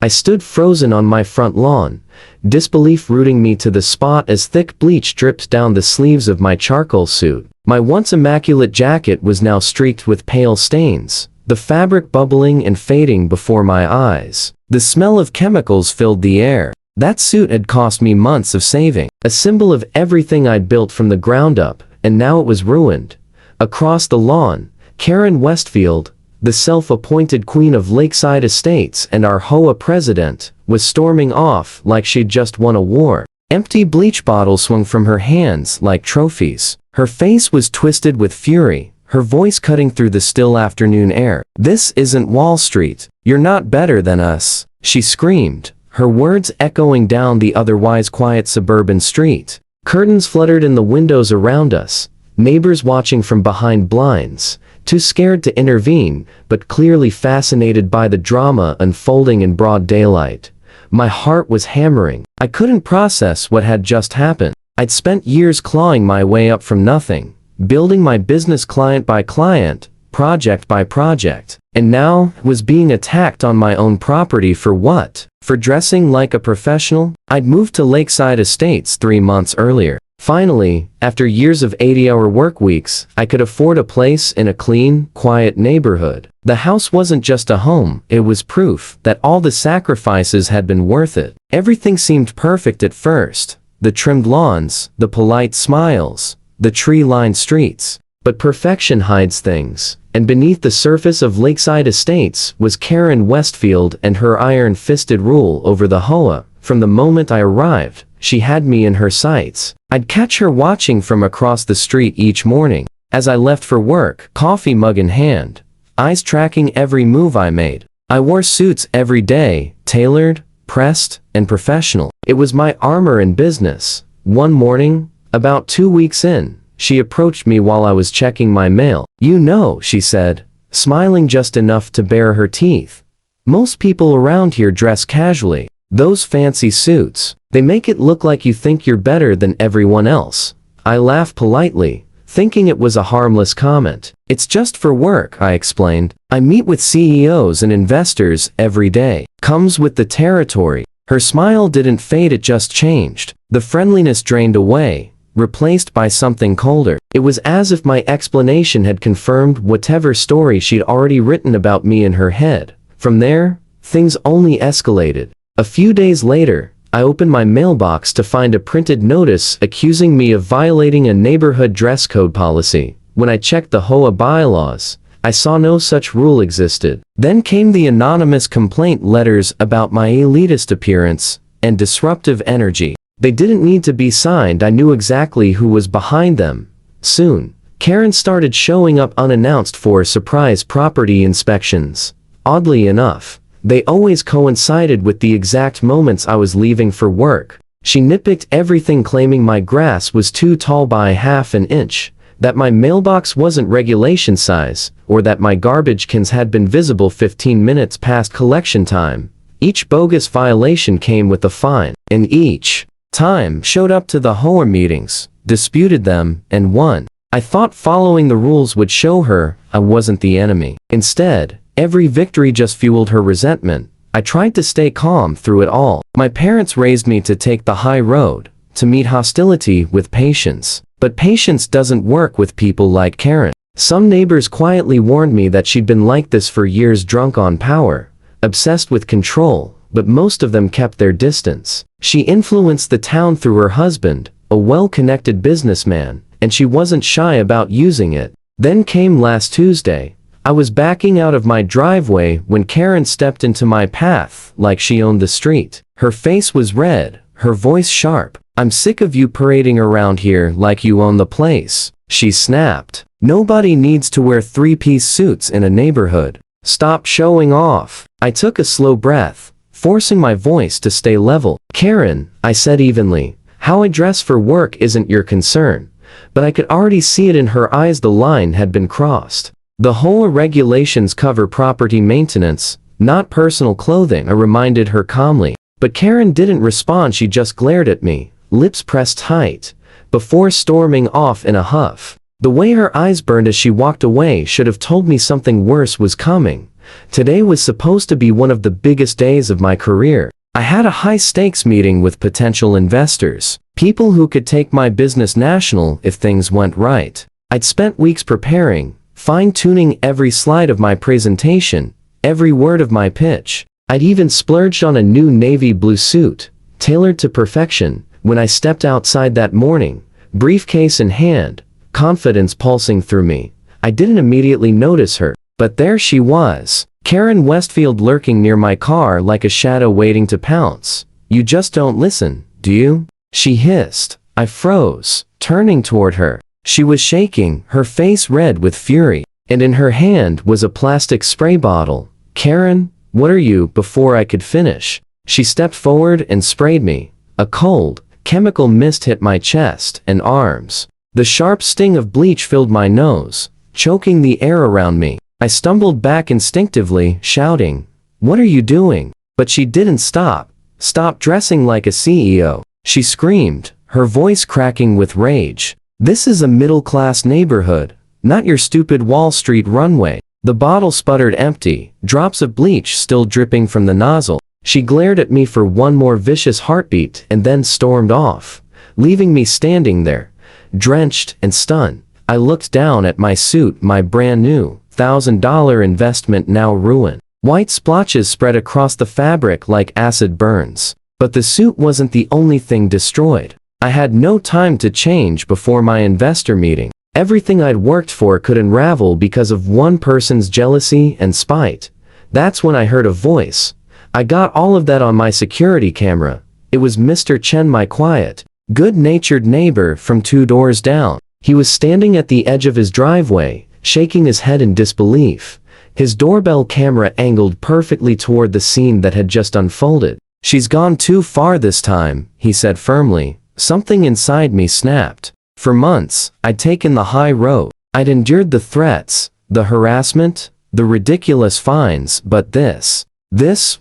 I stood frozen on my front lawn, disbelief rooting me to the spot as thick bleach dripped down the sleeves of my charcoal suit. My once immaculate jacket was now streaked with pale stains, the fabric bubbling and fading before my eyes. The smell of chemicals filled the air. That suit had cost me months of saving, a symbol of everything I'd built from the ground up, and now it was ruined. Across the lawn, Karen Westfield, the self-appointed queen of Lakeside Estates and our HOA president, was storming off like she'd just won a war. Empty bleach bottles swung from her hands like trophies. Her face was twisted with fury, her voice cutting through the still afternoon air. "This isn't Wall Street. You're not better than us," she screamed, her words echoing down the otherwise quiet suburban street. Curtains fluttered in the windows around us, neighbors watching from behind blinds, too scared to intervene, but clearly fascinated by the drama unfolding in broad daylight. My heart was hammering. I couldn't process what had just happened. I'd spent years clawing my way up from nothing, building my business client by client, project by project, and now was being attacked on my own property for what? For dressing like a professional? I'd moved to Lakeside Estates 3 months earlier. Finally, after years of 80-hour work weeks, I could afford a place in a clean, quiet neighborhood. The house wasn't just a home, it was proof that all the sacrifices had been worth it. Everything seemed perfect at first. The trimmed lawns, the polite smiles, the tree-lined streets. But perfection hides things, and beneath the surface of Lakeside Estates was Karen Westfield and her iron-fisted rule over the HOA. From the moment I arrived, she had me in her sights. I'd catch her watching from across the street each morning, as I left for work, coffee mug in hand, eyes tracking every move I made. I wore suits every day, tailored, pressed, and professional. It was my armor in business. One morning, about 2 weeks in, she approached me while I was checking my mail. "You know," she said, smiling just enough to bare her teeth, "most people around here dress casually. Those fancy suits, they make it look like you think you're better than everyone else." I laughed politely, thinking it was a harmless comment. "It's just for work," I explained. "I meet with CEOs and investors every day. Comes with the territory." Her smile didn't fade, it just changed. The friendliness drained away, replaced by something colder. It was as if my explanation had confirmed whatever story she'd already written about me in her head. From there, things only escalated. A few days later, I opened my mailbox to find a printed notice accusing me of violating a neighborhood dress code policy. When I checked the HOA bylaws, I saw no such rule existed. Then came the anonymous complaint letters about my elitist appearance and disruptive energy. They didn't need to be signed, I knew exactly who was behind them. Soon, Karen started showing up unannounced for surprise property inspections. Oddly enough, they always coincided with the exact moments I was leaving for work. She nitpicked everything, claiming my grass was too tall by half an inch, that my mailbox wasn't regulation size, or that my garbage cans had been visible 15 minutes past collection time. Each bogus violation came with a fine, and each time showed up to the HOA meetings, disputed them, and won. I thought following the rules would show her I wasn't the enemy. Instead, every victory just fueled her resentment. I tried to stay calm through it all. My parents raised me to take the high road, to meet hostility with patience. But patience doesn't work with people like Karen. Some neighbors quietly warned me that she'd been like this for years, drunk on power, obsessed with control, but most of them kept their distance. She influenced the town through her husband, a well-connected businessman, and she wasn't shy about using it. Then came last Tuesday. I was backing out of my driveway when Karen stepped into my path like she owned the street. Her face was red, her voice sharp. "I'm sick of you parading around here like you own the place," she snapped. "Nobody needs to wear 3-piece suits in a neighborhood. Stop showing off." I took a slow breath, forcing my voice to stay level. "Karen," I said evenly, "how I dress for work isn't your concern." But I could already see it in her eyes, the line had been crossed. "The HOA regulations cover property maintenance, not personal clothing," I reminded her calmly. But Karen didn't respond, she just glared at me, lips pressed tight, before storming off in a huff. The way her eyes burned as she walked away should have told me something worse was coming, Today was supposed to be one of the biggest days of my career. I had a high-stakes meeting with potential investors, people who could take my business national if things went right. I'd spent weeks preparing, fine-tuning every slide of my presentation, every word of my pitch. I'd even splurged on a new navy blue suit, tailored to perfection, when I stepped outside that morning, briefcase in hand, confidence pulsing through me. I didn't immediately notice her, but there she was, Karen Westfield, lurking near my car like a shadow waiting to pounce. "You just don't listen, do you?" she hissed. I froze, turning toward her. She was shaking, her face red with fury, and in her hand was a plastic spray bottle. "Karen, what are you?" Before I could finish, she stepped forward and sprayed me. A cold, chemical mist hit my chest and arms. The sharp sting of bleach filled my nose, choking the air around me. I stumbled back instinctively, shouting, "What are you doing?" But she didn't stop. "Stop dressing like a CEO," she screamed, her voice cracking with rage. "This is a middle-class neighborhood, not your stupid Wall Street runway." The bottle sputtered empty, drops of bleach still dripping from the nozzle. She glared at me for one more vicious heartbeat and then stormed off, leaving me standing there, drenched and stunned. I looked down at my suit, my brand new $1,000 investment now ruined. White splotches spread across the fabric like acid burns. But the suit wasn't the only thing destroyed. I had no time to change before my investor meeting. Everything I'd worked for could unravel because of one person's jealousy and spite. That's when I heard a voice. I got all of that on my security camera. It was Mr. Chen, my quiet, good-natured neighbor from 2 doors down. He was standing at the edge of his driveway, shaking his head in disbelief, his doorbell camera angled perfectly toward the scene that had just unfolded. "She's gone too far this time," he said firmly. Something inside me snapped. For months, I'd taken the high road. I'd endured the threats, the harassment, the ridiculous fines, but this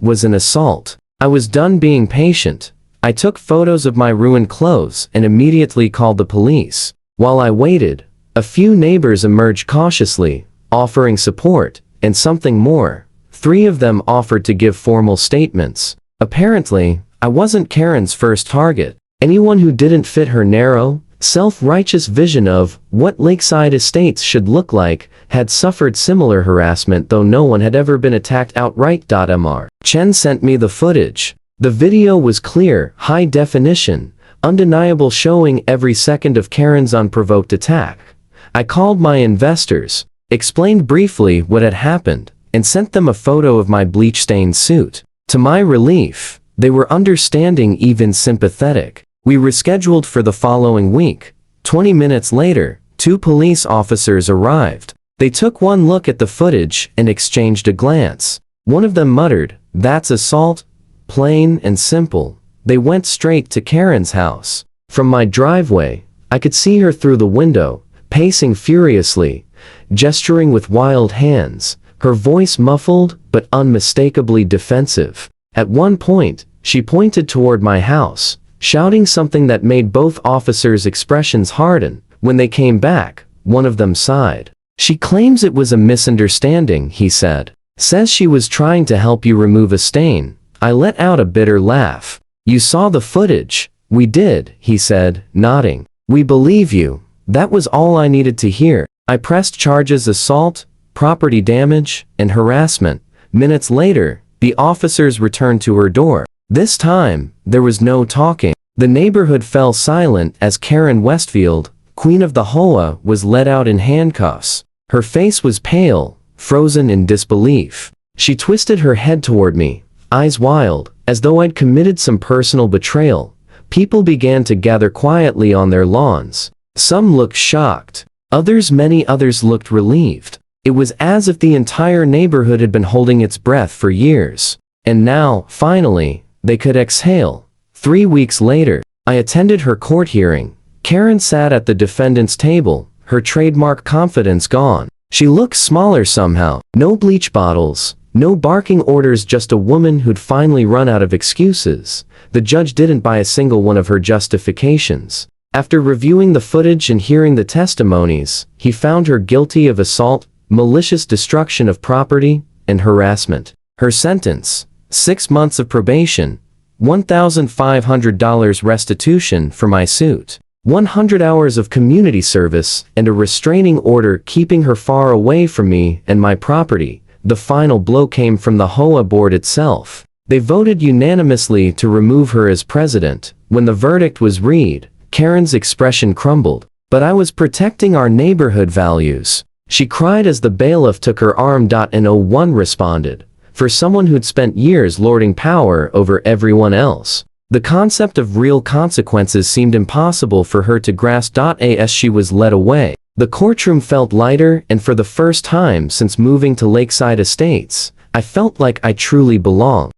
was an assault. I was done being patient. I took photos of my ruined clothes and immediately called the police. While I waited, a few neighbors emerged cautiously, offering support, and something more. 3 of them offered to give formal statements. Apparently, I wasn't Karen's first target. Anyone who didn't fit her narrow, self-righteous vision of what lakeside estates should look like had suffered similar harassment, though no one had ever been attacked outright. Mr. Chen sent me the footage. The video was clear, high definition, undeniable, showing every second of Karen's unprovoked attack. I called my investors, explained briefly what had happened, and sent them a photo of my bleach-stained suit. To my relief, they were understanding, even sympathetic. We rescheduled for the following week. 20 minutes later, 2 police officers arrived. They took one look at the footage and exchanged a glance. One of them muttered, "That's assault, plain and simple." They went straight to Karen's house. From my driveway, I could see her through the window, pacing furiously, gesturing with wild hands, her voice muffled but unmistakably defensive. At one point, she pointed toward my house, shouting something that made both officers' expressions harden. When they came back, one of them sighed. "She claims it was a misunderstanding," he said. "Says she was trying to help you remove a stain." I let out a bitter laugh. "You saw the footage?" "We did," he said, nodding. "We believe you." That was all I needed to hear. I pressed charges: assault, property damage, and harassment. Minutes later, the officers returned to her door. This time, there was no talking. The neighborhood fell silent as Karen Westfield, queen of the HOA, was led out in handcuffs. Her face was pale, frozen in disbelief. She twisted her head toward me, eyes wild, as though I'd committed some personal betrayal. People began to gather quietly on their lawns. Some looked shocked. Many others looked relieved. It was as if the entire neighborhood had been holding its breath for years. And now, finally, they could exhale. 3 weeks later, I attended her court hearing. Karen sat at the defendant's table, her trademark confidence gone. She looked smaller somehow. No bleach bottles, no barking orders, just a woman who'd finally run out of excuses. The judge didn't buy a single one of her justifications. After reviewing the footage and hearing the testimonies, he found her guilty of assault, malicious destruction of property, and harassment. Her sentence: 6 months of probation, $1,500 restitution for my suit, 100 hours of community service, and a restraining order keeping her far away from me and my property. The final blow came from the HOA board itself. They voted unanimously to remove her as president. When the verdict was read, Karen's expression crumbled. "But I was protecting our neighborhood values," she cried as the bailiff took her arm. And no one responded. For someone who'd spent years lording power over everyone else, the concept of real consequences seemed impossible for her to grasp. As she was led away, the courtroom felt lighter, and for the first time since moving to Lakeside Estates, I felt like I truly belonged.